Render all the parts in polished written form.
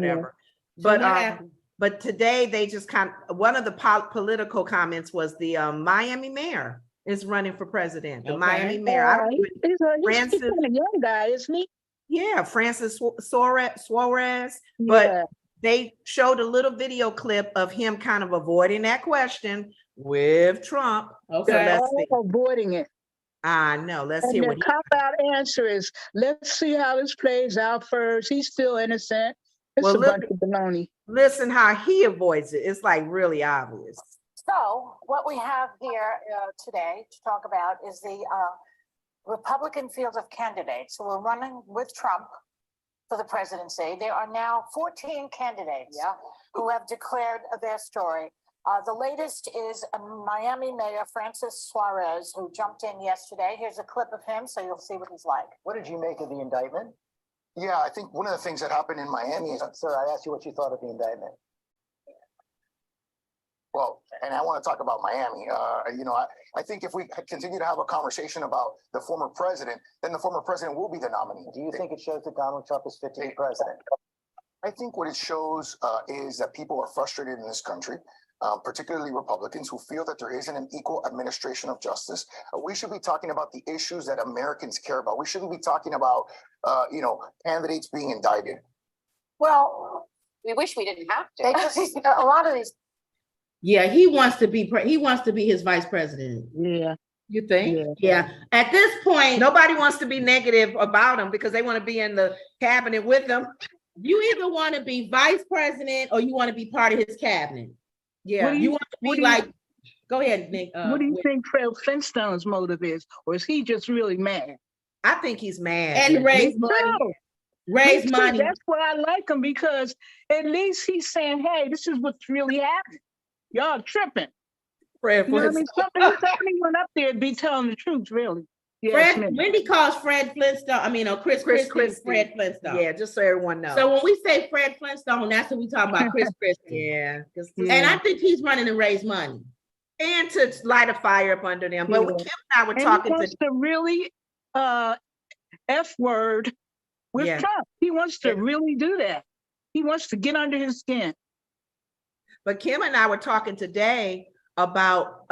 whatever. Yeah. But today they just one of the political comments was the Miami mayor is running for president. The Miami mayor. I don't even. He's a young guy, isn't he? Yeah, Francis Suarez. But they showed a little video clip of him kind of avoiding that question with Trump. Okay, avoiding it. I know. Let's hear what the cop-out answer is. Let's see how this plays out first. He's still innocent. It's a bunch of baloney. Listen how he avoids it. It's like really obvious. So what we have here today to talk about is the Republican field of candidates who are running with Trump for the presidency. There are now 14 candidates who have declared their story. The latest is Miami Mayor Francis Suarez, who jumped in yesterday. Here's a clip of him, so you'll see what he's like. What did you make of the indictment? Yeah, I think one of the things that happened in Miami is, sir, I asked you what you thought of the indictment. Well, and I want to talk about Miami. I think if we continue to have a conversation about the former president, then the former president will be the nominee. Do you think it shows that Donald Trump is fit to be president? I think what it shows is that people are frustrated in this country, particularly Republicans who feel that there isn't an equal administration of justice. We should be talking about the issues that Americans care about. We shouldn't be talking about, candidates being indicted. Well, we wish we didn't have to. They just, a lot of these. Yeah, he wants to be his vice president. Yeah. You think? Yeah. At this point, nobody wants to be negative about him because they want to be in the cabinet with him. You either want to be vice president or you want to be part of his cabinet. Yeah. You want to be like, go ahead, Nick. What do you think Fred Flintstone's motive is? Or is he just really mad? I think he's mad. And raise money. Raise money. That's why I like him, because at least he's saying, hey, this is what's really happening. Y'all tripping. Fred Flintstone. Somebody went up there to be telling the truth, really. Wendy calls Fred Flintstone. Chris Christie, Fred Flintstone. Yeah, just so everyone knows. So when we say Fred Flintstone, that's what we talk about, Chris Christie. Yeah. And I think he's running to raise money. And to light a fire up under them. But Kim and I were talking he wants to really F-word with Trump. He wants to really do that. He wants to get under his skin. But Kim and I were talking today about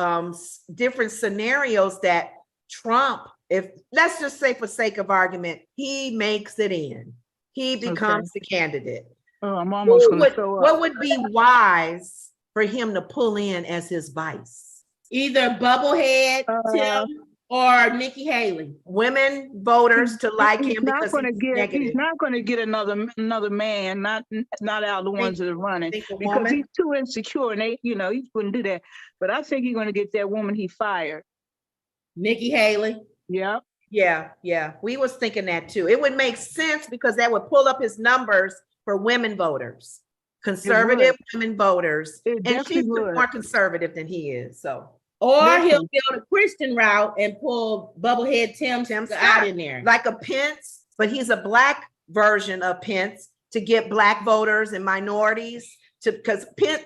different scenarios that Trump, if let's just say for sake of argument, he makes it in, he becomes the candidate. Oh, I'm almost going to throw up. What would be wise for him to pull in as his vice? Either Bubblehead, Tim, or Nikki Haley. Women voters to like him because he's not going to get another man, not out of the ones that are running, because he's too insecure, and he wouldn't do that. But I think he's going to get that woman he fired, Nikki Haley. Yeah. Yeah. We was thinking that too. It would make sense because that would pull up his numbers for women voters, conservative women voters, and she's more conservative than he is. So. Or he'll go the Christian route and pull Bubblehead Tim out in there. Like a Pence, but he's a black version of Pence to get black voters and minorities because Pence,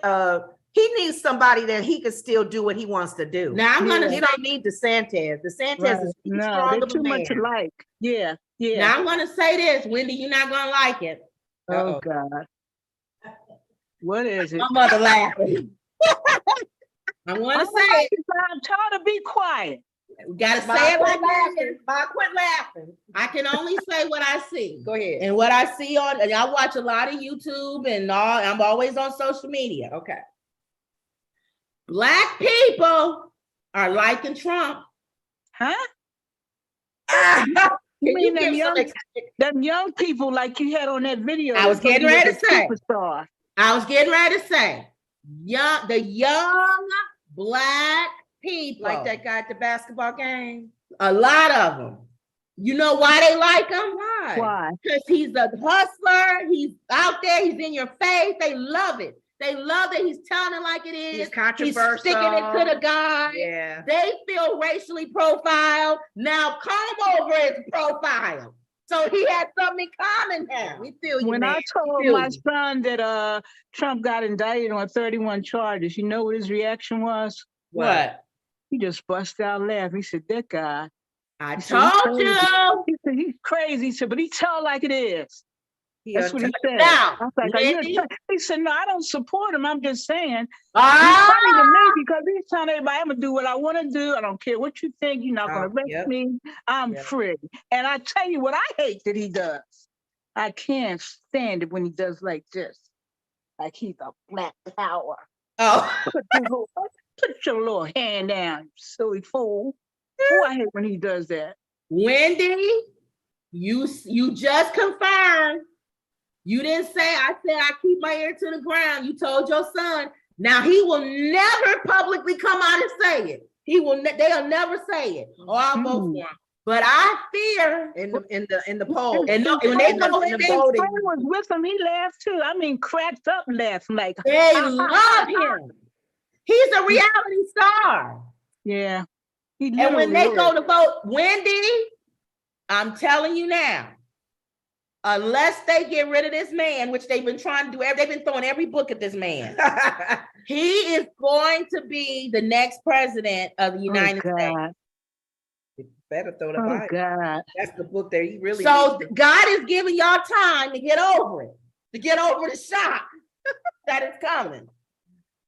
he needs somebody that he can still do what he wants to do. Now he don't need DeSantis. DeSantis is they're too much alike. Yeah. Now I'm gonna say this, Wendy, you're not gonna like it. Oh God. What is it? My mother laughing. I want to say it. I'm trying to be quiet. We gotta say it like that. Quit laughing. I can only say what I see. Go ahead. And what I see and I watch a lot of YouTube and all. I'm always on social media. Okay. Black people are liking Trump. Huh? You mean them young people like you had on that video? I was getting ready to say. The young Black people. Like that guy at the basketball game? A lot of them. You know why they like him? Why? Because he's a hustler. He's out there. He's in your face. They love it. They love that he's telling it like it is. He's controversial. He's sticking it to the guy. Yeah. They feel racially profiled. Now come over his profile. So he had something in common now. We feel you. When man. I told my son that Trump got indicted on 31 charges, you know what his reaction was? What? He just busted out laughing. He said, that guy. I told you. He said, he's crazy. He said, but he tell like it is. That's what he said. Now, I was like, are you Wendy? he said, no, I don't support him. I'm just saying. He's Ah, funny to me because he's telling everybody I'm gonna do what I want to do. I don't care what you think. You're not gonna arrest Yep. me. I'm Yep. free. And I tell you what I hate that he does. I can't stand it when he does like this. Like he's a black power. oh, Put your little hand down, you silly fool. Oh, I hate when he does that. Wendy, you just confirmed. You didn't say, I said I keep my ear to the ground. You told your son. Now he will never publicly come out and say it. They'll never say it. Oh, I'll vote for him. But I fear In the poll. and when they go in the there, voting. Friend was with him. He laughed too. I mean, cracked up laughing like. they love him. He's a reality star. Yeah. And when they go to vote, Wendy, I'm telling you now, unless they get rid of this man, which they've been trying to do, they've been throwing every book at this man. He is going to be the next president of the United States. Better throw the Oh Bible. God. That's the book that he really. So God is giving y'all time to get over it, to get over the shock that is coming.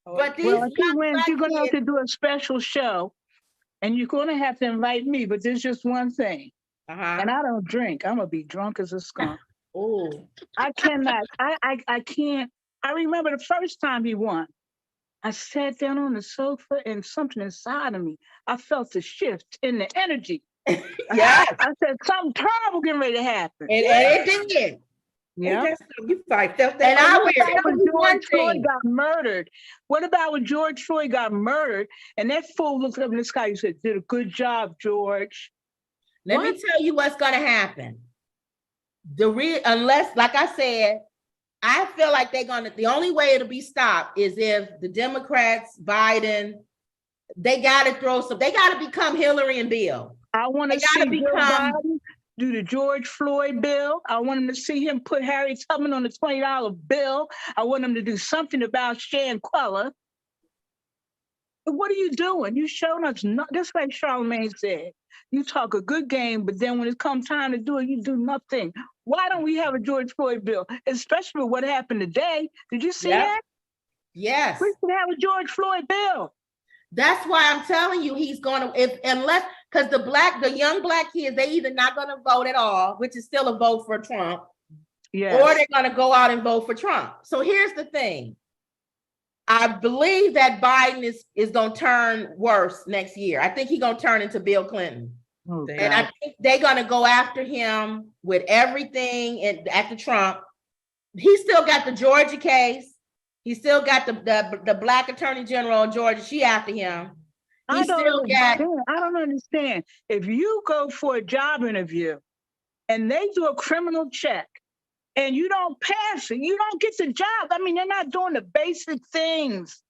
But these Well, if he young wins, black you're gonna have kids- to do a special show, and you're gonna have to invite me. But there's just one thing, and I don't drink. I'm gonna be drunk as a skunk. Oh, I cannot. I can't. I remember the first time he won. I sat down on the sofa and something inside of me. I felt the shift in the energy. yeah, I said something terrible getting ready to happen. and it did. Yeah. You felt that. And I What would about tell when you one George Floyd thing. got murdered? What about when George Floyd got murdered? And that fool looked up in the sky and said, "Did a good job, George." Let me tell you what's going to happen. Unless, like I said, I feel like the only way it'll be stopped is if the Democrats, Biden, they got to become Hillary and Bill. I want to They gotta see Joe become- Biden do the George Floyd bill. I want him to see him put Harry Tubman on the $20 bill. I want him to do something about Shan Queller. But what are you doing? You showing us just like Charlemagne said. You talk a good game, but then when it comes time to do it, you do nothing. Why don't we have a George Floyd bill? Especially with what happened today. Did you see that? Yes. We should have a George Floyd bill. That's why I'm telling you he's going to, because the young black kids, they either not going to vote at all, which is still a vote for Trump, Yes. or they're going to go out and vote for Trump. So here's the thing. I believe that Biden is going to turn worse next year. I think he's going to turn into Bill Clinton. Oh, And I think they're going to go after him with everything after Trump. He still got the Georgia case. He still got the black attorney general in Georgia. She after him. I don't understand. If you go for a job interview and they do a criminal check and you don't pass it, you don't get the job. I mean, they're not doing the basic things.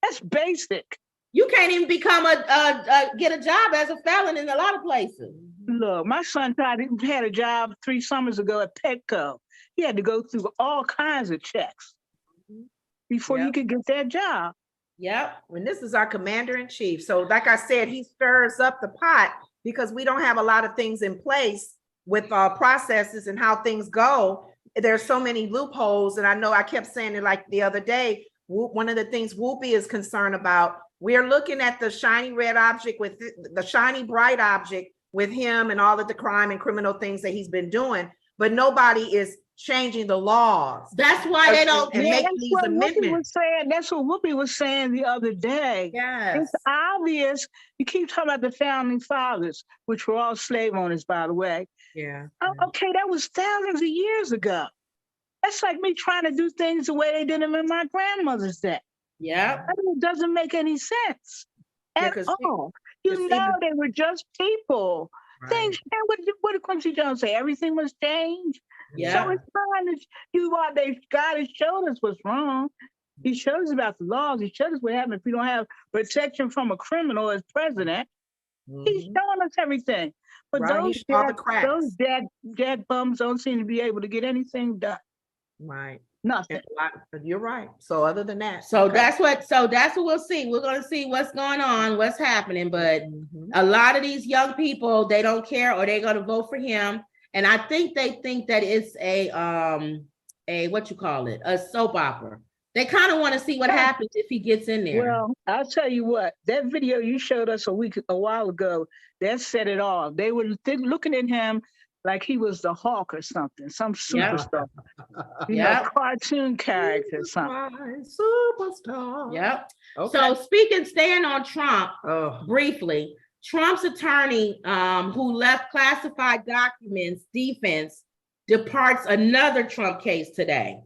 That's basic. You can't even become get a job as a felon in a lot of places. Look, my son had a job 3 summers ago at Petco. He had to go through all kinds of checks before he could get that job. Yep. And this is our commander in chief. So like I said, he stirs up the pot because we don't have a lot of things in place with processes and how things go. There's so many loopholes. And I know I kept saying it like the other day, one of the things Whoopi is concerned about, we're looking at the shiny red object with the shiny bright object with him and all of the crime and criminal things that he's been doing, but nobody is changing the laws. That's why they don't make these amendments. That's what Whoopi was saying the other day. Yes. It's obvious. You keep talking about the founding fathers, which were all slave owners, by the way. Yeah. Okay, that was thousands of years ago. That's like me trying to do things the way they did them in my grandmother's day. Yeah. I mean, it doesn't make any sense at all. You know, they were just people. Right. Things. What did Quincy Jones say? Everything was changed. Yeah. So it's fine that God has showed us what's wrong. He showed us about the laws. He showed us what happens if we don't have protection from a criminal as president. He's showing us everything. But those jack bums don't seem to be able to get anything done. Right. Nothing. You're right. So other than that. That's what we'll see. We're going to see what's going on, what's happening. But a lot of these young people, they don't care, or they're going to vote for him. And I think they think that it's a soap opera. They kind of want to see what happens if he gets in there. Well, I'll tell you what, that video you showed us a while ago, that set it off. They were looking at him like he was the Hulk or something, some superstar, cartoon character or something. Superstar. Yep. Okay. So staying on Trump, briefly, Trump's attorney, who left classified documents defense, departs another Trump case today.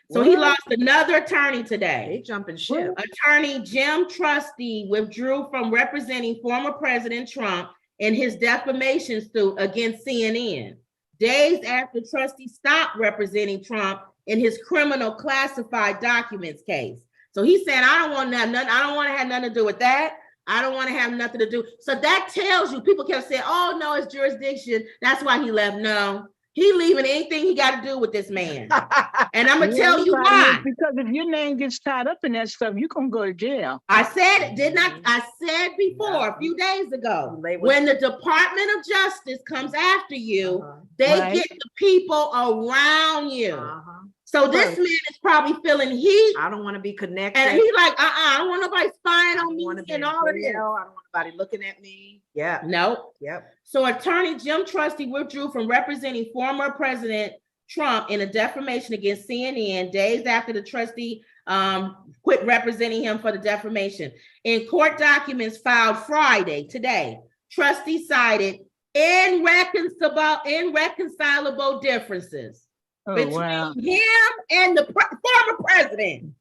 So he lost another attorney today. They jumping ship. Attorney Jim Trusty withdrew from representing former President Trump in his defamation suit against CNN. Days after Trusty stopped representing Trump in his criminal classified documents case. So he's saying, I don't want to have nothing to do with that. I don't want to have nothing to do. So that tells you, people kept saying, oh no, it's jurisdiction. That's why he left. No. He leaving anything he got to do with this man. And I'm going to tell you why. Because if your name gets tied up in that stuff, you're going to go to jail. I said, I said before, a few days ago, when the Department of Justice comes after you, they get the people around you. So this man is probably feeling heat. I don't want to be connected. And he's like, I don't want nobody spying on me and all of this. I don't want nobody looking at me. Yeah. Nope. Yep. So attorney Jim Trusty withdrew from representing former President Trump in a defamation against CNN days after the trustee quit representing him for the defamation. In court documents filed Friday, today, Trusty cited irreconcilable differences between him and the former president.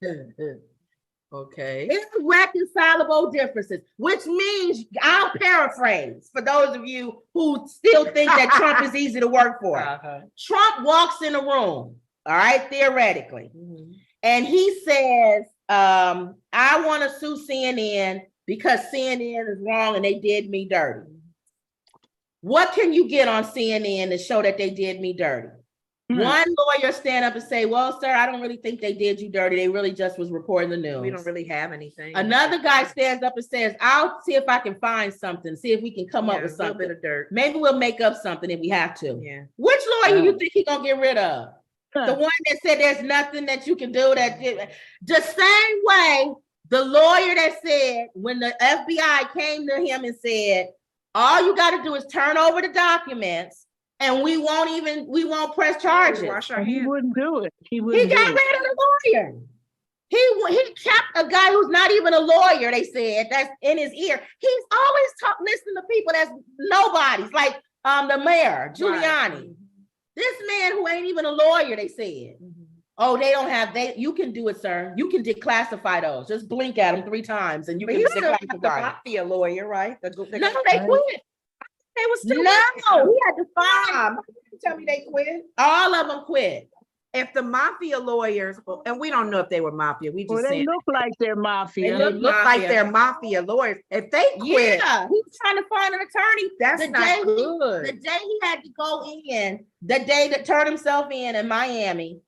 Okay. Irreconcilable differences, which means, I'll paraphrase for those of you who still think that Trump is easy to work for. Trump walks in a room, all right, theoretically, and he says, I want to sue CNN because CNN is wrong and they did me dirty. What can you get on CNN to show that they did me dirty? One lawyer stand up and say, well, sir, I don't really think they did you dirty. They really just was reporting the news. We don't really have anything. Another guy stands up and says, I'll see if I can find something, see if we can come up with something. A little bit of dirt. Maybe we'll make up something if we have to. Yeah. Which lawyer you think he's going to get rid of? The one that said there's nothing that you can do that did. The same way the lawyer that said when the FBI came to him and said, all you got to do is turn over the documents and we won't press charges. He wouldn't do it. He got rid of the lawyer. He kept a guy who's not even a lawyer, they said, that's in his ear. He's always listening to people that's nobodies, like the mayor, Giuliani. Right. This man who ain't even a lawyer, they said. Oh, you can do it, sir. You can declassify those. Just blink at them 3 times and you can declassify. The mafia lawyer, right? No, they quit. They were still he had to fire. Tell me they quit. All of them quit. If the mafia lawyers, and we don't know if they were mafia, we just they look like they're mafia. They look like they're mafia lawyers. If they quit, he was trying to find an attorney. That's not good. The day he had to go in, the day that turned himself in Miami,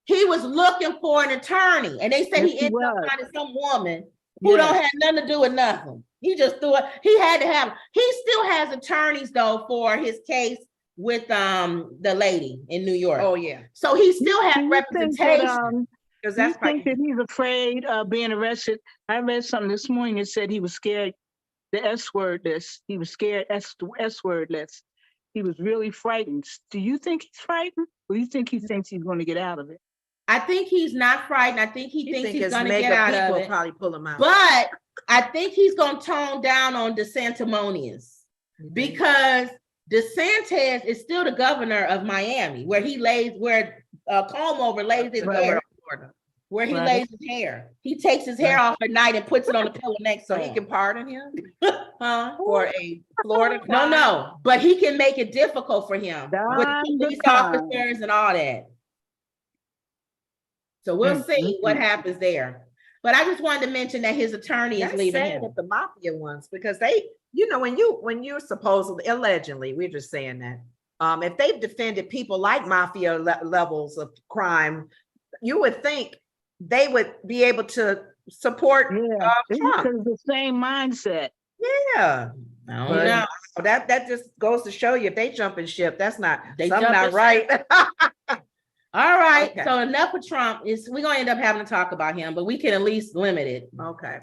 he was looking for an attorney, and they said he ended up finding some woman who don't have nothing to do with nothing. He just threw it. He had to have. He still has attorneys though for his case with the lady in New York. Oh yeah. So he still has representation. Because that's think that he's afraid of being arrested. I read something this morning that said he was scared. The S word list. He was scared. S word list. He was really frightened. Do you think he's frightened, or do you think he thinks he's going to get out of it? I think he's not frightened. I think he thinks he's going to get out of it. Probably pull him out. But I think he's going to tone down on DeSantimonious because DeSantis is still the governor of Miami, where he lays, where Cuomo lays his hair, where he lays his hair. He takes his hair off at night and puts it on the pillow next to him. So he can pardon him for a Florida crime? No, but he can make it difficult for him with police officers and all that. So we'll see what happens there. But I just wanted to mention that his attorney is leaving him. The mafia ones, because they, when you're supposedly, allegedly, we're just saying that, if they've defended people like mafia levels of crime, you would think they would be able to support Trump. Because the same mindset. Yeah. I don't know. That just goes to show you if they jump in ship, that's not something not right. All right, Okay. so enough of Trump. We're gonna end up having to talk about him, but we can at least limit it. Okay.